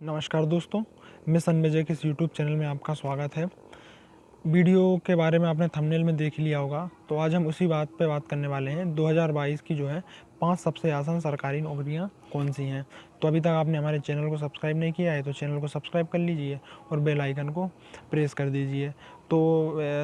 नमस्कार दोस्तों, मिशन विजय के इस यूट्यूब चैनल में आपका स्वागत है। वीडियो के बारे में आपने थंबनेल में देख लिया होगा, तो आज हम उसी बात पे बात करने वाले हैं। 2022 की जो है 5 सबसे आसान सरकारी नौकरियां कौन सी हैं। तो अभी तक आपने हमारे चैनल को सब्सक्राइब नहीं किया है तो चैनल को सब्सक्राइब कर लीजिए और बेल आइकन को प्रेस कर दीजिए। तो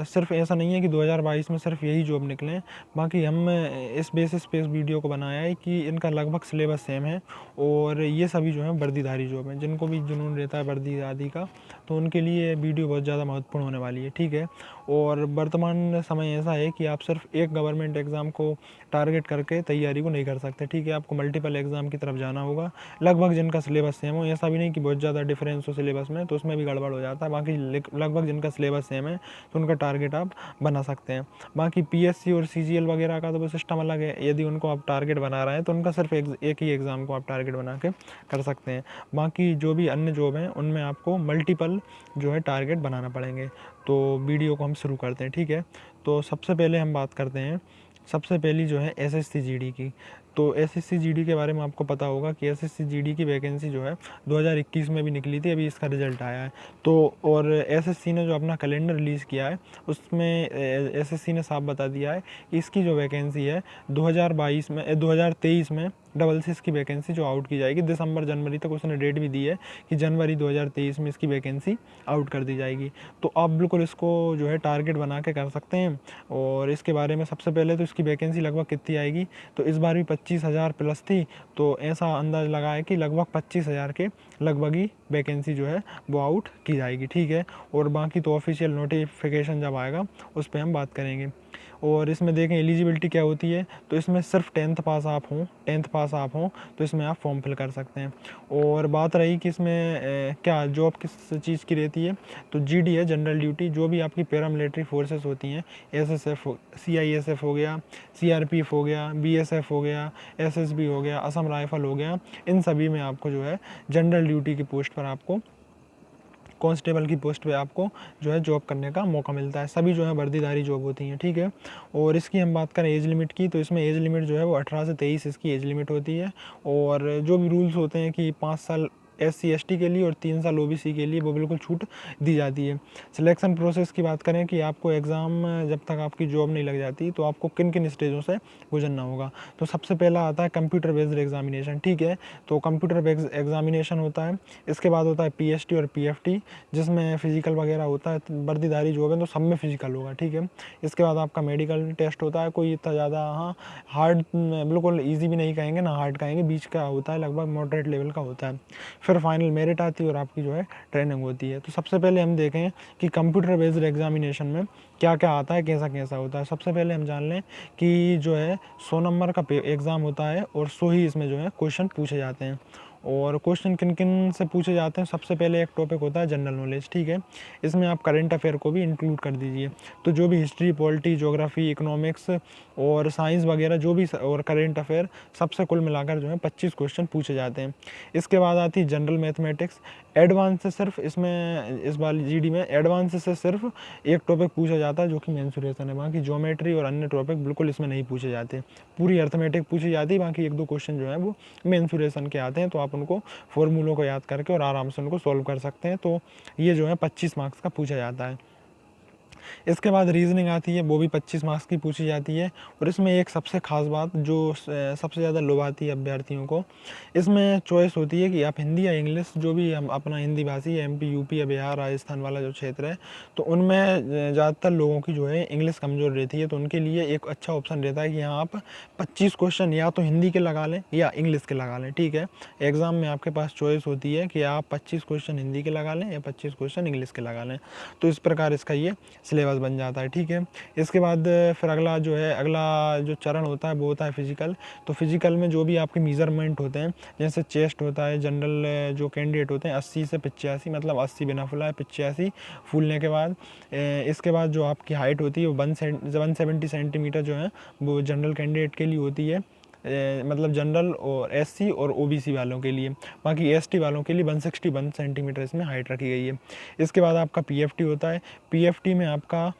सिर्फ ऐसा नहीं है कि 2022 में सिर्फ यही जॉब निकलें, बाकी हम इस बेसिस पे इस वीडियो को बनाया है कि इनका लगभग सिलेबस सेम है और ये सभी जो है वर्दीधारी जॉब हैं। जिनको भी जुनून रहता है वर्दी आदि का, तो उनके लिए वीडियो बहुत ज़्यादा महत्वपूर्ण होने वाली है, ठीक है। और वर्तमान समय ऐसा है कि आप सिर्फ एक गवर्नमेंट एग्ज़ाम को टारगेट करके तैयारी को नहीं कर सकते, ठीक है। आपको मल्टीपल एग्ज़ाम की तरफ जाना होगा, लगभग जिनका सिलेबस सेम हो। ऐसा भी नहीं कि बहुत ज़्यादा डिफरेंस हो सिलेबस में, तो उसमें भी गड़बड़ हो जाता है। बाकी लगभग जिनका सिलेबस सेम है तो उनका टारगेट आप बना सकते हैं। बाकी पीएससी और सीजीएल वगैरह का तो वो सिस्टम अलग है। यदि उनको आप टारगेट बना रहे हैं तो उनका सिर्फ एक ही एग्ज़ाम को आप टारगेट बना के कर सकते हैं। बाकी जो भी अन्य जॉब हैं उनमें आपको मल्टीपल जो है टारगेट बनाना पड़ेंगे। तो वीडियो को हम शुरू करते हैं, ठीक है। तो सबसे पहले हम बात करते हैं, सबसे पहली जो है एसएससी जीडी की। तो एसएससी जीडी के बारे में आपको पता होगा कि एसएससी जीडी की वैकेंसी जो है 2021 में भी निकली थी, अभी इसका रिजल्ट आया है। तो और एसएससी ने जो अपना कैलेंडर रिलीज़ किया है उसमें एसएससी ने साफ बता दिया है कि इसकी जो वैकेंसी है 2023 में डबल सी इसकी वैकेंसी जो आउट की जाएगी। दिसंबर जनवरी तक उसने डेट भी दी है कि जनवरी 2023 में इसकी वैकेंसी आउट कर दी जाएगी। तो आप बिल्कुल इसको जो है टारगेट बना के कर सकते हैं। और इसके बारे में सबसे पहले तो इसकी वैकेंसी लगभग कितनी आएगी, तो इस बार भी 25,000 प्लस थी, तो ऐसा अंदाज़ लगाया कि लगभग 25,000 के लगभग ही वैकेंसी जो है वो आउट की जाएगी, ठीक है। और बाकी तो ऑफिशियल नोटिफिकेशन जब आएगा उस पर हम बात करेंगे। और इसमें देखें एलिजिबिलिटी क्या होती है, तो इसमें सिर्फ 10th पास आप हों तो इसमें आप फॉर्म फिल कर सकते हैं। और बात रही कि इसमें क्या जॉब किस चीज़ की रहती है, तो जीडी है, जनरल ड्यूटी। जो भी आपकी पैरामिलिट्री फोर्सेस होती हैं, एसएसएफ, सीआईएसएफ हो गया, सीआरपीएफ हो गया, बीएसएफ हो गया, एसएसबी हो गया, असम राइफल हो गया, इन सभी में आपको जो है जनरल ड्यूटी की पोस्ट पर आपको, कांस्टेबल की पोस्ट पे आपको जो है जॉब करने का मौका मिलता है। सभी जो है वर्दीधारी जॉब होती हैं, ठीक है। और इसकी हम बात करें एज लिमिट की, तो इसमें एज लिमिट जो है वो 18 से 23 इसकी एज लिमिट होती है। और जो भी रूल्स होते हैं कि 5 साल SC ST के लिए और 3 साल OBC के लिए वो बिल्कुल छूट दी जाती है। सिलेक्शन प्रोसेस की बात करें कि आपको एग्ज़ाम जब तक आपकी जॉब नहीं लग जाती तो आपको किन किन स्टेजों से गुजरना होगा। तो सबसे पहला आता है कंप्यूटर बेस्ड एग्जामिनेशन, ठीक है। तो कंप्यूटर बेस्ड एग्जामिनेशन होता है। इसके बाद होता है PST और PFT, जिसमें फिजिकल वगैरह होता है। वर्दीधारी जॉब है तो सब में फिजिकल होगा, ठीक है। इसके बाद आपका मेडिकल टेस्ट होता है, कोई इतना ज़्यादा हाँ हार्ड बिल्कुल ईजी भी नहीं कहेंगे ना हार्ड कहेंगे, बीच का होता है, लगभग मॉडरेट लेवल का होता है। फिर फाइनल मेरिट आती है और आपकी जो है ट्रेनिंग होती है। तो सबसे पहले हम देखें कि कंप्यूटर बेस्ड एग्जामिनेशन में क्या क्या आता है, कैसा कैसा होता है। सबसे पहले हम जान लें कि जो है 100 नंबर का एग्ज़ाम होता है और 100 ही इसमें जो है क्वेश्चन पूछे जाते हैं। और क्वेश्चन किन किन से पूछे जाते हैं, सबसे पहले एक टॉपिक होता है जनरल नॉलेज, ठीक है। इसमें आप करंट अफेयर को भी इंक्लूड कर दीजिए। तो जो भी हिस्ट्री, पॉलिटी, ज्योग्राफी, इकोनॉमिक्स और साइंस वगैरह जो भी और करंट अफेयर, सबसे कुल मिलाकर जो है 25 क्वेश्चन पूछे जाते हैं। इसके बाद आती है जनरल मैथमेटिक्स। एडवांस से सिर्फ इसमें इस बार जीडी में एडवांस से सिर्फ एक टॉपिक पूछा जाता है जो कि मेंसुरेशन है। बाकी ज्योमेट्री और अन्य टॉपिक बिल्कुल इसमें नहीं पूछे जाते। पूरी अर्थमेटिक पूछी जाती है, बाकी एक दो क्वेश्चन जो है वो मेंसुरेशन के आते हैं, तो आप उनको फॉर्मूलों को याद करके और आराम से उनको सॉल्व कर सकते हैं। तो ये जो है 25 मार्क्स का पूछा जाता है। इसके बाद रीजनिंग आती है, वो भी 25 मार्क्स की पूछी जाती है। और इसमें एक सबसे खास बात जो सबसे ज़्यादा लुभाती है अभ्यर्थियों को, इसमें चॉइस होती है कि आप हिंदी या इंग्लिश, जो भी हम अपना हिंदी भाषी MP, UP या बिहार, राजस्थान वाला जो क्षेत्र है, तो उनमें ज़्यादातर लोगों की जो है इंग्लिश कमज़ोर रहती है। तो उनके लिए एक अच्छा ऑप्शन रहता है कि यहाँ आप 25 क्वेश्चन या तो हिंदी के लगा लें या इंग्लिश के लगा लें, ठीक है। एग्ज़ाम में आपके पास चॉइस होती है कि आप 25 क्वेश्चन हिंदी के लगा लें या 25 क्वेश्चन इंग्लिश के लगा लें। तो इस प्रकार इसका ये सिलेबस बन जाता है, ठीक है। इसके बाद फिर अगला जो चरण होता है वो होता है फिजिकल। तो फिजिकल में जो भी आपके मेजरमेंट होते हैं, जैसे चेस्ट होता है, जनरल जो कैंडिडेट होते हैं 80 से 85, मतलब 80 बिना फुला है, 85 फूलने के बाद। इसके बाद जो आपकी हाइट होती है वो 170 सेंटीमीटर जो है वो जनरल कैंडिडेट के लिए होती है, मतलब जनरल और SC और OBC वालों के लिए। बाकी ST वालों के लिए 161 सेंटीमीटर इसमें हाइट रखी गई है। इसके बाद आपका PFT होता है। PFT में आपका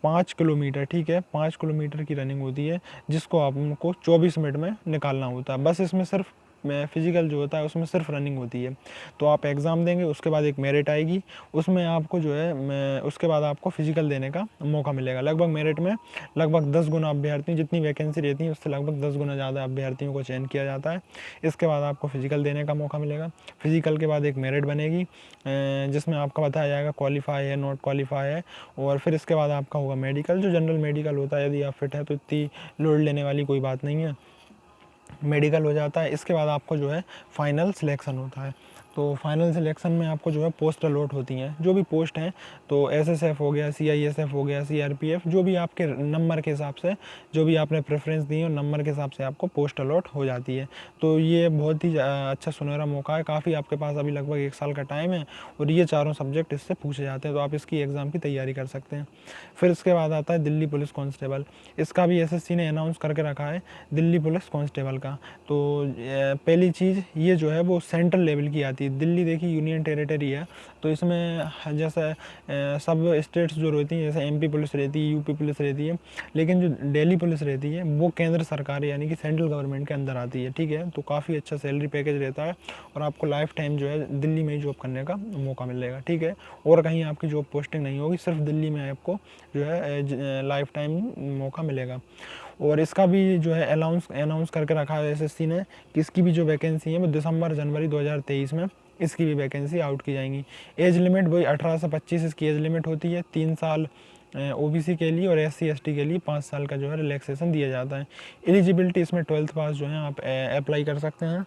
5 किलोमीटर, ठीक है, 5 किलोमीटर की रनिंग होती है, जिसको आपको 24 मिनट में निकालना होता है। बस इसमें सिर्फ फिजिकल जो होता है उसमें सिर्फ रनिंग होती है। तो आप एग्ज़ाम देंगे, उसके बाद एक मेरिट आएगी, उसमें आपको जो है उसके बाद आपको फिजिकल देने का मौका मिलेगा। लगभग मेरिट में लगभग 10 गुना अभ्यर्थी, जितनी वैकेंसी रहती है उससे लगभग 10 गुना ज़्यादा अभ्यर्थियों को चयन किया जाता है। इसके बाद आपको फिजिकल देने का मौका मिलेगा। फिजिकल के बाद एक मेरिट बनेगी जिसमें आपका बताया जाएगा क्वालिफाई है, नॉट क्वालिफाई है। और फिर इसके बाद आपका होगा मेडिकल, जो जनरल मेडिकल होता है। यदि आप फिट है तो इतनी लोड लेने वाली कोई बात नहीं है, मेडिकल हो जाता है। इसके बाद आपको जो है फाइनल सिलेक्शन होता है। तो फाइनल सिलेक्शन में आपको जो है पोस्ट अलॉट होती हैं, जो भी पोस्ट हैं। तो एसएसएफ हो गया, सीआईएसएफ हो गया, सीआरपीएफ, जो भी आपके नंबर के हिसाब से, जो भी आपने प्रेफरेंस दी है और नंबर के हिसाब से आपको पोस्ट अलॉट हो जाती है। तो ये बहुत ही अच्छा सुनहरा मौका है। काफ़ी आपके पास अभी लगभग 1 साल का टाइम है और ये चारों सब्जेक्ट इससे पूछे जाते हैं, तो आप इसकी एग्ज़ाम की तैयारी कर सकते हैं। फिर इसके बाद आता है दिल्ली पुलिस कांस्टेबल। इसका भी एसएससी ने अनाउंस करके रखा है, दिल्ली पुलिस कांस्टेबल का। तो पहली चीज़ ये जो है वो सेंट्रल लेवल की आती है। दिल्ली देखिए यूनियन टेरिटरी है, तो इसमें जैसे सब स्टेट्स जो रहती हैं, जैसे एमपी पुलिस रहती है, यूपी पुलिस रहती है, लेकिन जो दिल्ली पुलिस रहती है वो केंद्र सरकार यानी कि सेंट्रल गवर्नमेंट के अंदर आती है। ठीक है, तो काफ़ी अच्छा सैलरी पैकेज रहता है और आपको लाइफ टाइम जो है दिल्ली में ही जॉब करने का मौका मिलेगा। ठीक है, और कहीं आपकी जॉब पोस्टिंग नहीं होगी, सिर्फ दिल्ली में आपको जो है लाइफ टाइम मौका मिलेगा। और इसका भी जो है अनाउंस करके रखा है एसएससी ने कि इसकी भी जो वैकेंसी है वो दिसंबर जनवरी 2023 में इसकी भी वैकेंसी आउट की जाएंगी। एज लिमिट वही 18 से 25 इसकी एज लिमिट होती है। 3 साल ओबीसी के लिए और एससी एसटी के लिए 5 साल का जो है रिलैक्सेशन दिया जाता है। एलिजिबिलिटी इसमें 12th पास जो है आप अप्लाई कर सकते हैं।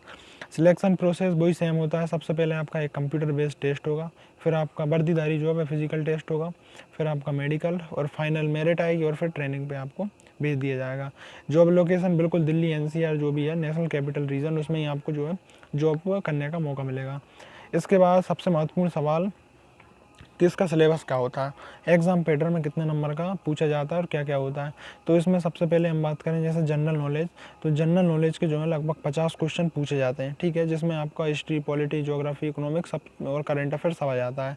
सिलेक्शन प्रोसेस वही सेम होता है। सबसे पहले आपका एक कंप्यूटर बेस्ड टेस्ट होगा, फिर आपका वर्दीधारी जॉब है फिजिकल टेस्ट होगा, फिर आपका मेडिकल और फाइनल मेरिट आएगी और फिर ट्रेनिंग पे आपको भेज दिया जाएगा। जॉब लोकेशन बिल्कुल दिल्ली एनसीआर जो भी है नेशनल कैपिटल रीजन, उसमें ही आपको जो है जॉब करने का मौका मिलेगा। इसके बाद सबसे महत्वपूर्ण सवाल कि इसका सिलेबस क्या होता है, एग्ज़ाम पैटर्न में कितने नंबर का पूछा जाता है और क्या क्या होता है। तो इसमें सबसे पहले हम बात करें जैसे जनरल नॉलेज, तो जनरल नॉलेज के जो है लगभग 50 क्वेश्चन पूछे जाते हैं। ठीक है, जिसमें आपका हिस्ट्री, पॉलिटी, ज्योग्राफी, इकोनॉमिक्स सब और करंट अफेयर सब आ जाता है।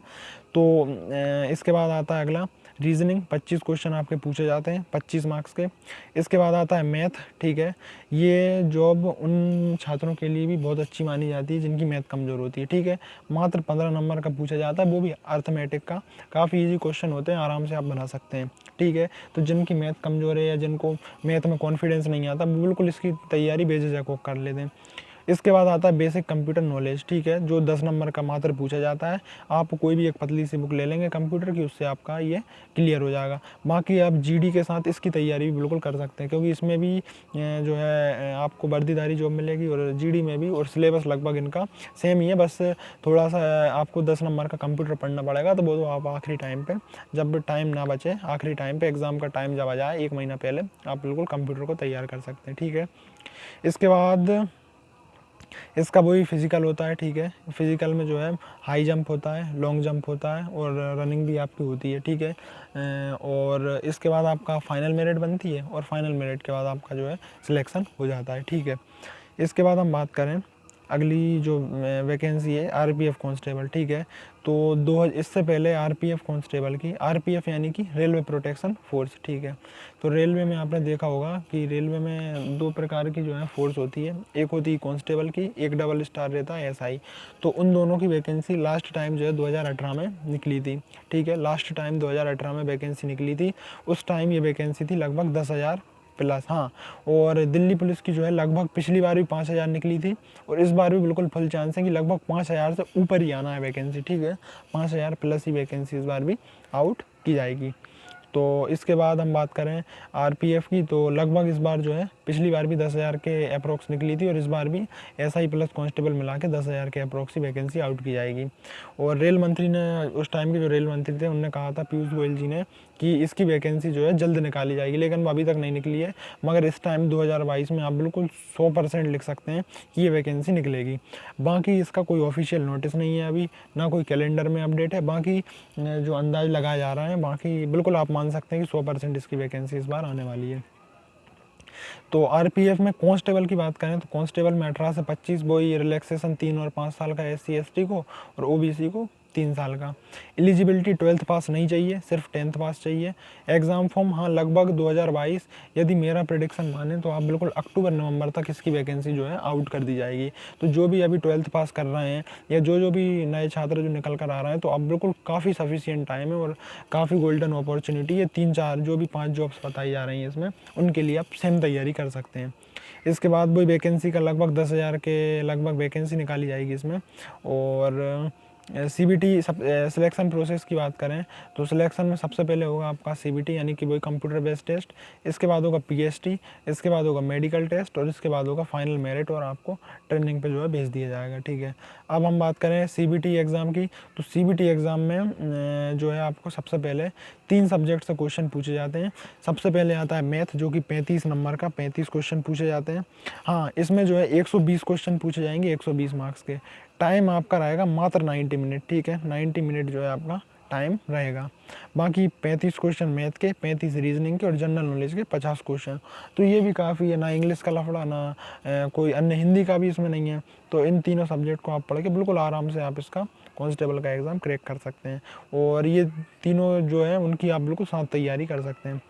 तो इसके बाद आता है अगला रीजनिंग, 25 क्वेश्चन आपके पूछे जाते हैं 25 मार्क्स के। इसके बाद आता है मैथ। ठीक है, ये जॉब उन छात्रों के लिए भी बहुत अच्छी मानी जाती है जिनकी मैथ कमज़ोर होती है। ठीक है, मात्र 15 नंबर का पूछा जाता है, वो भी अर्थमेटिक का। काफ़ी इजी क्वेश्चन होते हैं, आराम से आप बना सकते हैं। ठीक है, तो जिनकी मैथ कमज़ोर है या जिनको मैथ में कॉन्फिडेंस नहीं आता, वो बिल्कुल इसकी तैयारी बेझिझक होकर कर लेते हैं। इसके बाद आता है बेसिक कंप्यूटर नॉलेज। ठीक है, जो 10 नंबर का मात्र पूछा जाता है। आप कोई भी एक पतली सी बुक ले लेंगे कंप्यूटर की, उससे आपका ये क्लियर हो जाएगा। बाकी आप जीडी के साथ इसकी तैयारी भी बिल्कुल कर सकते हैं, क्योंकि इसमें भी जो है आपको वर्दीधारी जॉब मिलेगी और जीडी में भी, और सिलेबस लगभग इनका सेम ही है। बस थोड़ा सा आपको 10 नंबर का कंप्यूटर पढ़ना पड़ेगा, तो वो तो आप आखिरी टाइम पे, जब टाइम ना बचे, आखिरी टाइम पे एग्ज़ाम का टाइम जब आ जाए 1 महीना पहले, आप बिल्कुल कंप्यूटर को तैयार कर सकते हैं। ठीक है, इसके बाद इसका वही फिजिकल होता है। ठीक है, फिजिकल में जो है हाई जंप होता है, लॉन्ग जंप होता है और रनिंग भी आपकी होती है। ठीक है, और इसके बाद आपका फाइनल मेरिट बनती है और फाइनल मेरिट के बाद आपका जो है सिलेक्शन हो जाता है। ठीक है, इसके बाद हम बात करें अगली जो वैकेंसी है आरपीएफ कांस्टेबल। ठीक है, तो इससे पहले आरपीएफ कांस्टेबल की, आरपीएफ यानी कि रेलवे प्रोटेक्शन फोर्स। ठीक है, तो रेलवे में आपने देखा होगा कि रेलवे में 2 प्रकार की जो है फोर्स होती है, एक होती है कांस्टेबल की, एक डबल स्टार रहता है एसआई। तो उन दोनों की वैकेंसी लास्ट टाइम जो है 2018 में निकली थी। ठीक है, लास्ट टाइम 2018 में वैकेंसी निकली थी। उस टाइम ये वैकेंसी थी लगभग 10,000 प्लस। हाँ, और दिल्ली पुलिस की जो है लगभग पिछली बार भी 5,000 निकली थी और इस बार भी बिल्कुल फुल चांस है कि लगभग 5,000 से ऊपर ही आना है वैकेंसी। ठीक है, 5,000 प्लस ही वैकेंसी इस बार भी आउट की जाएगी। तो इसके बाद हम बात करें आरपीएफ की, तो लगभग इस बार जो है पिछली बार भी 10,000 के अप्रोक्स निकली थी और इस बार भी एसआई प्लस कांस्टेबल मिला के 10,000 के अप्रोक्स ही वैकेंसी आउट की जाएगी। और रेल मंत्री ने, उस टाइम के जो रेल मंत्री थे, उन्होंने कहा था, पीयूष गोयल जी ने, कि इसकी वैकेंसी जो है जल्द निकाली जाएगी, लेकिन वो अभी तक नहीं निकली है। मगर इस टाइम 2022 में आप बिल्कुल 100% लिख सकते हैं कि ये वैकेंसी निकलेगी। बाकी इसका कोई ऑफिशियल नोटिस नहीं है अभी, ना कोई कैलेंडर में अपडेट है। बाकी जो अंदाज लगाया जा रहा है, बाकी बिल्कुल आप मान सकते हैं कि 100% इसकी वैकेंसी इस बार आने वाली है। तो आरपीएफ में कांस्टेबल की बात करें तो कांस्टेबल में 18 से 25 वो ये रिलैक्सेशन 3 और 5 साल का एससी एसटी को और ओबीसी को 3 साल का। एलिजिबिलिटी 12th पास नहीं चाहिए, सिर्फ 10th पास चाहिए। एग्ज़ाम फॉर्म हाँ लगभग 2022, यदि मेरा प्रेडिक्शन माने तो आप बिल्कुल अक्टूबर नवंबर तक इसकी वैकेंसी जो है आउट कर दी जाएगी। तो जो भी अभी 12th पास कर रहे हैं या जो भी नए छात्र जो निकल कर आ रहे हैं, तो अब बिल्कुल काफ़ी सफिशिएंट टाइम है और काफ़ी गोल्डन अपॉर्चुनिटी है। 3-4 जो भी 5 जॉब्स बताई जा रही हैं इसमें, उनके लिए आप सेम तैयारी कर सकते हैं। इसके बाद वही वैकेंसी का लगभग 10,000 के लगभग वैकेंसी निकाली जाएगी इसमें। और सीबीटी सब सिलेक्शन प्रोसेस की बात करें तो सिलेक्शन में सबसे पहले होगा आपका सीबीटी यानी कि वही कंप्यूटर बेस्ड टेस्ट, इसके बाद होगा पीएसटी, इसके बाद होगा मेडिकल टेस्ट और इसके बाद होगा फाइनल मेरिट और आपको ट्रेनिंग पे जो है भेज दिया जाएगा। ठीक है, अब हम बात करें सीबीटी एग्ज़ाम की, तो सीबीटी एग्ज़ाम में जो है आपको सबसे पहले 3 सब्जेक्ट से क्वेश्चन पूछे जाते हैं। सबसे पहले आता है मैथ, जो कि 35 नंबर का 35 क्वेश्चन पूछे जाते हैं। हाँ, इसमें जो है 120 क्वेश्चन पूछे जाएंगे 120 मार्क्स के। टाइम आपका रहेगा मात्र 90 मिनट। ठीक है, 90 मिनट जो है आपका टाइम रहेगा। बाकी 35 क्वेश्चन मैथ के, 35 रीजनिंग के और जनरल नॉलेज के 50 क्वेश्चन। तो ये भी काफ़ी है, ना इंग्लिश का लफड़ा ना कोई अन्य हिंदी का भी इसमें नहीं है। तो इन तीनों सब्जेक्ट को आप पढ़ के बिल्कुल आराम से आप इसका कांस्टेबल का एग्ज़ाम क्रैक कर सकते हैं। और ये तीनों जो है उनकी आप बिल्कुल साथ तैयारी कर सकते हैं।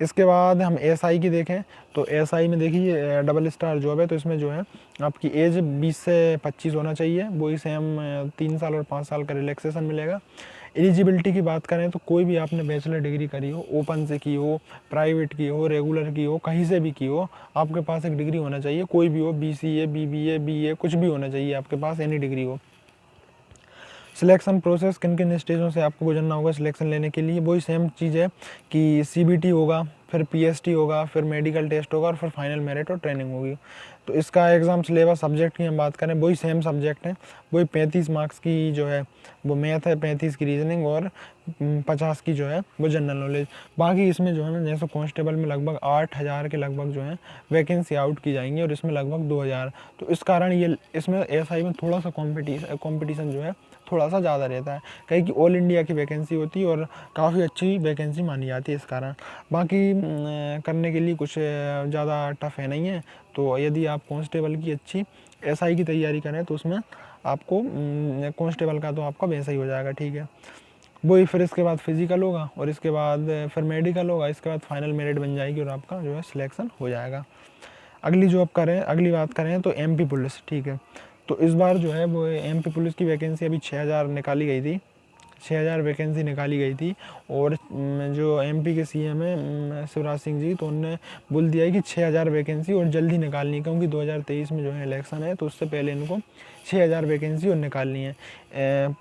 इसके बाद हम एसआई की देखें तो एसआई में देखिए डबल स्टार जॉब है, तो इसमें जो है आपकी एज 20 से 25 होना चाहिए। वही सेम 3 साल और 5 साल का रिलैक्सेशन मिलेगा। एलिजिबिलिटी की बात करें तो कोई भी आपने बैचलर डिग्री करी हो, ओपन से की हो, प्राइवेट की हो, रेगुलर की हो, कहीं से भी की हो, आपके पास एक डिग्री होना चाहिए। कोई भी हो, बीसीए, बीबीए, बीए, कुछ भी होना चाहिए आपके पास, एनी डिग्री हो। सिलेक्शन प्रोसेस किन किन स्टेजों से आपको गुजरना होगा सिलेक्शन लेने के लिए, वही सेम चीज़ है कि सीबीटी होगा, फिर पीएसटी होगा, फिर मेडिकल टेस्ट होगा और फिर फाइनल मेरिट और ट्रेनिंग होगी। तो इसका एग्ज़ाम सिलेबस सब्जेक्ट की हम बात करें, वही सेम सब्जेक्ट है, वही 35 मार्क्स की जो है वो मैथ है, 35 की रीजनिंग और 50 की जो है वो जनरल नॉलेज। बाकी इसमें जो है ना, जैसे कांस्टेबल में लगभग 8,000 के लगभग जो है वैकेंसी आउट की जाएंगी और इसमें लगभग 2,000। तो इस कारण ये इसमें एसआई में थोड़ा सा कॉम्पिटिशन जो है थोड़ा सा ज़्यादा रहता है, कहीं कि ऑल इंडिया की वैकेंसी होती है और काफ़ी अच्छी वैकेंसी मानी जाती है इस कारण। बाकी करने के लिए कुछ ज़्यादा टफ है नहीं है। तो यदि आप कांस्टेबल की अच्छी एसआई की तैयारी करें तो उसमें आपको कांस्टेबल का तो आपका वैसा ही हो जाएगा। ठीक है, वही फिर इसके बाद फिजिकल होगा और इसके बाद फिर मेडिकल होगा, इसके बाद फाइनल मेरिट बन जाएगी और आपका जो है सिलेक्शन हो जाएगा। अगली बात करें तो एमपी पुलिस। ठीक है, तो इस बार जो है वो एमपी पुलिस की वैकेंसी अभी 6,000 निकाली गई थी, 6,000 वैकेंसी निकाली गई थी। और जो एमपी के सीएम है शिवराज सिंह जी, तो उन्होंने बोल दिया है कि 6,000 वैकेंसी और जल्दी निकालनी है, क्योंकि 2023 में जो है इलेक्शन है, तो उससे पहले इनको 6,000 वैकेंसी और निकालनी है।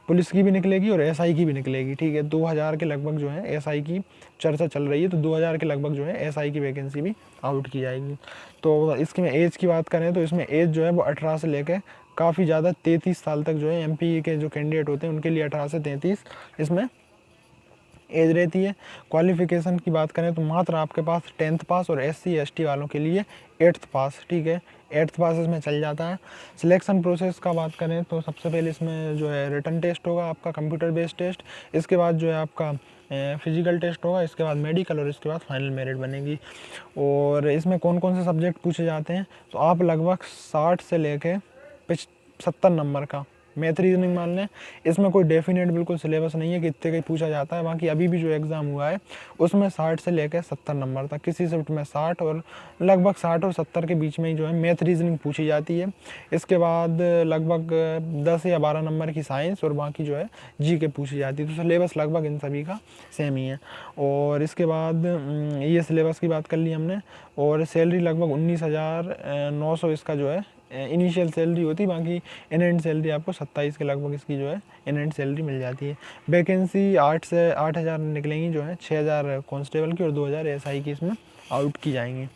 पुलिस की भी निकलेगी और एसआई की भी निकलेगी। ठीक है, 2,000 के लगभग जो है एसआई की चर्चा चल रही है, तो 2,000 के लगभग जो है एसआई की वैकेंसी भी आउट की जाएगी। तो इसकी में एज की बात करें तो इसमें एज जो है वो 18 से लेकर काफ़ी ज़्यादा 33 साल तक जो है एमपी के जो कैंडिडेट होते हैं उनके लिए 18 से 33 इसमें एज रहती है। क्वालिफ़िकेशन की बात करें तो मात्र आपके पास 10th पास और SC ST वालों के लिए 8th पास। ठीक है, 8th पास इसमें चल जाता है। सिलेक्शन प्रोसेस का बात करें तो सबसे पहले इसमें जो है रिटन टेस्ट होगा आपका, कंप्यूटर बेस्ड टेस्ट, इसके बाद जो है आपका फिजिकल टेस्ट होगा, इसके बाद मेडिकल और इसके बाद फाइनल मेरिट बनेगी। और इसमें कौन कौन से सब्जेक्ट पूछे जाते हैं, तो आप लगभग 60 से लेके 70 नंबर का मैथ रीजनिंग मान लें। इसमें कोई डेफिनेट बिल्कुल सिलेबस नहीं है कि इतने का ही पूछा जाता है। बाकी अभी भी जो एग्ज़ाम हुआ है उसमें 60 से लेकर 70 नंबर तक, किसी शिफ्ट में 60 और लगभग 60 और 70 के बीच में ही जो है मैथ रीजनिंग पूछी जाती है। इसके बाद लगभग 10 या 12 नंबर की साइंस और बाकी जो है जीके पूछी जाती है। तो सिलेबस लगभग इन सभी का सेम ही है। और इसके बाद ये सिलेबस की बात कर ली हमने। और सैलरी लगभग 19,900 इसका जो है इनिशियल सैलरी होती, बाकी इन एंड सैलरी आपको 27 के लगभग इसकी जो है इन एंड सैलरी मिल जाती है। वैकेंसी 8,000 निकलेंगी जो है, 6,000 कांस्टेबल की और 2,000 एसआई की इसमें आउट की जाएंगी।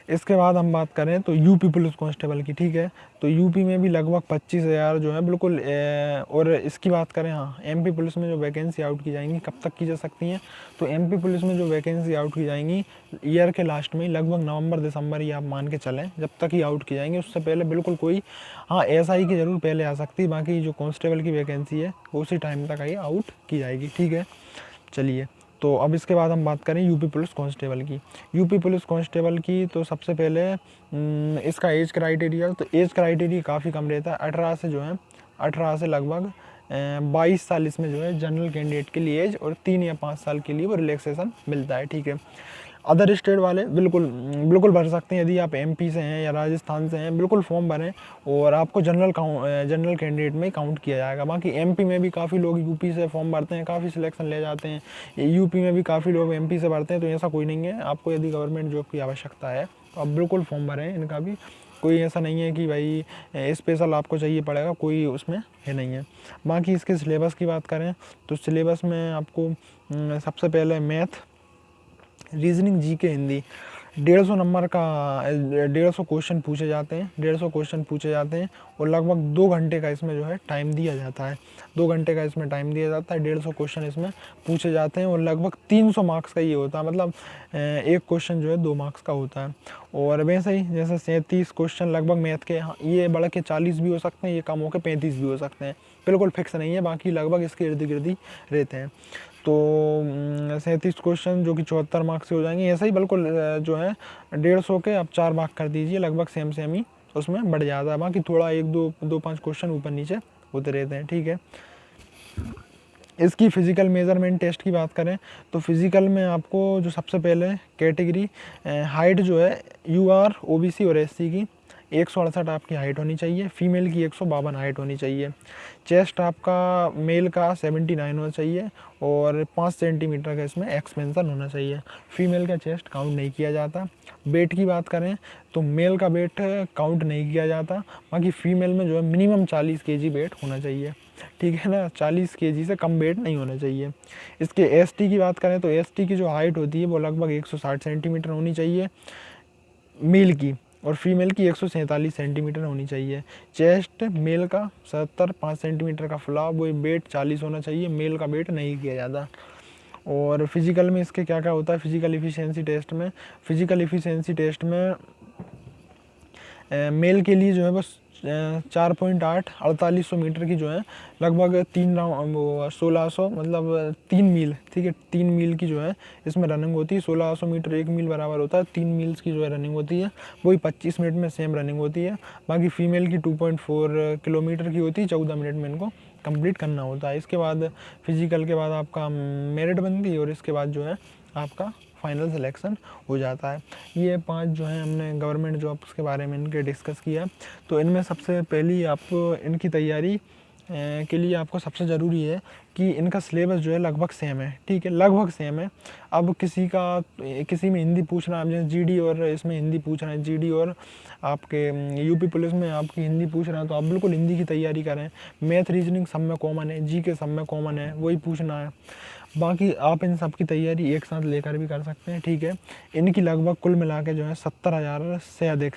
इसके बाद हम बात करें तो यूपी पुलिस कांस्टेबल की। ठीक है, तो यूपी में भी लगभग 25,000 जो है बिल्कुल। और इसकी बात करें, हाँ, एमपी पुलिस में जो वैकेंसी आउट की जाएंगी कब तक की जा सकती हैं, तो एमपी पुलिस में जो वैकेंसी आउट की जाएंगी ईयर के लास्ट में लगभग नवंबर दिसंबर ही आप मान के चलें, जब तक ही आउट की जाएंगी। उससे पहले बिल्कुल कोई, हाँ, एसआई की ज़रूर पहले आ सकती है, बाकी जो कांस्टेबल की वैकेंसी है उसी टाइम तक ही आउट की जाएगी। ठीक है, चलिए, तो अब इसके बाद हम बात करें यूपी पुलिस कांस्टेबल की। यूपी पुलिस कांस्टेबल की तो सबसे पहले इसका एज क्राइटेरिया, तो एज क्राइटेरिया काफ़ी कम रहता है। 18 से जो है 18 से लगभग 22 साल इसमें जो है जनरल कैंडिडेट के लिए एज, और 3 या 5 साल के लिए वो रिलैक्सेशन मिलता है। ठीक है, अदर स्टेट वाले बिल्कुल भर सकते हैं। यदि आप एमपी से हैं या राजस्थान से हैं, बिल्कुल फॉर्म भरें और आपको जनरल कैंडिडेट में काउंट किया जाएगा। बाकी एमपी में भी काफ़ी लोग यूपी से फॉर्म भरते हैं, काफ़ी सिलेक्शन ले जाते हैं। यूपी में भी काफ़ी लोग एमपी से भरते हैं, तो ऐसा कोई नहीं है। आपको यदि गवर्नमेंट जॉब की आवश्यकता है तो आप बिल्कुल फॉर्म भरें, इनका भी कोई ऐसा नहीं है कि भाई स्पेशल आपको चाहिए पड़ेगा, कोई उसमें है नहीं है। बाकी इसके सिलेबस की बात करें तो सिलेबस में आपको सबसे पहले math, reasoning, GK, Hindi 150 number का 150 क्वेश्चन पूछे जाते हैं। 150 क्वेश्चन पूछे जाते हैं और लगभग 2 घंटे का इसमें जो है टाइम दिया जाता है। 2 घंटे का इसमें टाइम दिया जाता है। 150 क्वेश्चन इसमें पूछे जाते हैं और लगभग 300 मार्क्स का ये होता है। मतलब एक क्वेश्चन जो है 2 मार्क्स का होता है। और वैसे ही जैसे 37 क्वेश्चन लगभग मैथ के, ये बढ़ के 40 भी हो सकते हैं, ये कम होकर 35 भी हो सकते हैं, बिल्कुल फिक्स नहीं है। बाकी लगभग इसके इर्द गिर्द ही रहते हैं। तो 37 क्वेश्चन जो कि 74 मार्क्स से हो जाएंगे। ऐसा ही बिल्कुल जो है 150 के आप 4 मार्क कर दीजिए, लगभग सेम ही उसमें बढ़ जाता है। बाकी थोड़ा 1-2-5 क्वेश्चन ऊपर नीचे होते रहते हैं। ठीक है, इसकी फ़िज़िकल मेज़रमेंट टेस्ट की बात करें तो फिज़िकल में आपको जो सबसे पहले कैटेगरी हाइट जो है यूआर, ओबीसी और एससी की 168 आपकी हाइट होनी चाहिए। फीमेल की 152 हाइट होनी चाहिए। चेस्ट आपका मेल का 79 होना चाहिए और 5 सेंटीमीटर का इसमें एक्सपेंशन होना चाहिए। फीमेल का चेस्ट काउंट नहीं किया जाता। वेट की बात करें तो मेल का वेट काउंट नहीं किया जाता। बाकी फीमेल में जो है मिनिमम 40 केजी वेट होना चाहिए। ठीक है ना, 40 केजी से कम वेट नहीं होना चाहिए। इसके एसटी की बात करें तो एसटी की जो हाइट होती है वो लगभग 160 सेंटीमीटर होनी चाहिए मेल की, और फीमेल की 147 सेंटीमीटर होनी चाहिए। चेस्ट मेल का 77, 5 सेंटीमीटर का फुला, वो वेट 40 होना चाहिए। मेल का वेट नहीं किया जाता। और फिजिकल में इसके क्या क्या होता है फिजिकल इफ़िशियंसी टेस्ट में मेल के लिए जो है बस 4.8 4800 मीटर की जो है लगभग 3 राउंड 1600 मतलब 3 मील। ठीक है, 3 मील की जो है इसमें रनिंग होती है। 1600 मीटर 1 मील बराबर होता है। 3 मील्स की जो है रनिंग होती है, वही 25 मिनट में सेम रनिंग होती है। बाकी फीमेल की 2.4 किलोमीटर की होती है, 14 मिनट में इनको कंप्लीट करना होता है। इसके बाद फिजिकल के बाद आपका मेरिट बनती है और इसके बाद जो है आपका फाइनल सिलेक्शन हो जाता है। ये 5 जो है हमने गवर्नमेंट जॉब्स के बारे में इनके डिस्कस किया। तो इनमें सबसे पहली आपको इनकी तैयारी के लिए आपको सबसे ज़रूरी है कि इनका सिलेबस जो है लगभग सेम है। ठीक है, लगभग सेम है। अब किसी में हिंदी पूछ रहा है, जैसे जीडी और इसमें हिंदी पूछ रहे हैं, जीडी और आपके यूपी पुलिस में आपकी हिंदी पूछ रहे हैं, तो आप बिल्कुल हिंदी की तैयारी करें। मैथ रीजनिंग सब में कॉमन है, जी के सब में कॉमन है, वही पूछना है। बाकी आप इन सब की तैयारी एक साथ लेकर भी कर सकते हैं। ठीक है, इनकी लगभग कुल मिला के जो है 70,000 से अधिक,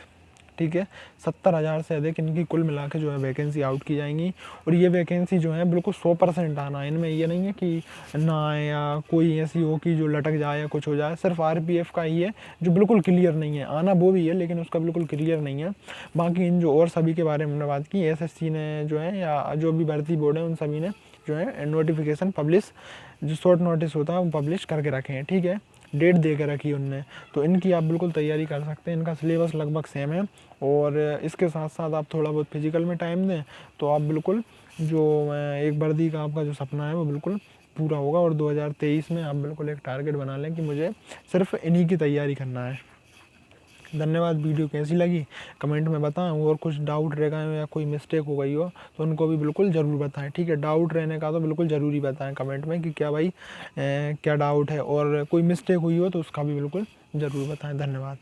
ठीक है, 70,000 से अधिक इनकी कुल मिला के जो है वैकेंसी आउट की जाएंगी। और ये वैकेंसी जो है बिल्कुल 100% आना है। इनमें ये नहीं है कि ना आए या कोई ऐसी हो कि जो लटक जाए या कुछ हो जाए। सिर्फ आरपीएफ का ही है जो बिल्कुल क्लियर नहीं है, आना वो भी है लेकिन उसका बिल्कुल क्लियर नहीं है। बाकी इन जो और सभी के बारे में हमने बात की, एसएससी ने जो है या जो भी भर्ती बोर्ड है उन सभी ने जो है नोटिफिकेशन पब्लिश, जो शॉर्ट नोटिस होता है वो पब्लिश करके रखे हैं। ठीक है, डेट दे के रखी है उनने, तो इनकी आप बिल्कुल तैयारी कर सकते हैं। इनका सिलेबस लगभग सेम है और इसके साथ साथ आप थोड़ा बहुत फिजिकल में टाइम दें तो आप बिल्कुल जो एक वर्दी का आपका जो सपना है वो बिल्कुल पूरा होगा। और 2023 में आप बिल्कुल एक टारगेट बना लें कि मुझे सिर्फ इन्हीं की तैयारी करना है। धन्यवाद। वीडियो कैसी लगी कमेंट में बताएं, और कुछ डाउट रहेगा या कोई मिस्टेक हो गई हो तो उनको भी बिल्कुल ज़रूर बताएं। ठीक है, डाउट रहने का तो बिल्कुल ज़रूरी बताएं कमेंट में कि क्या भाई क्या डाउट है, और कोई मिस्टेक हुई हो तो उसका भी बिल्कुल ज़रूर बताएं। धन्यवाद।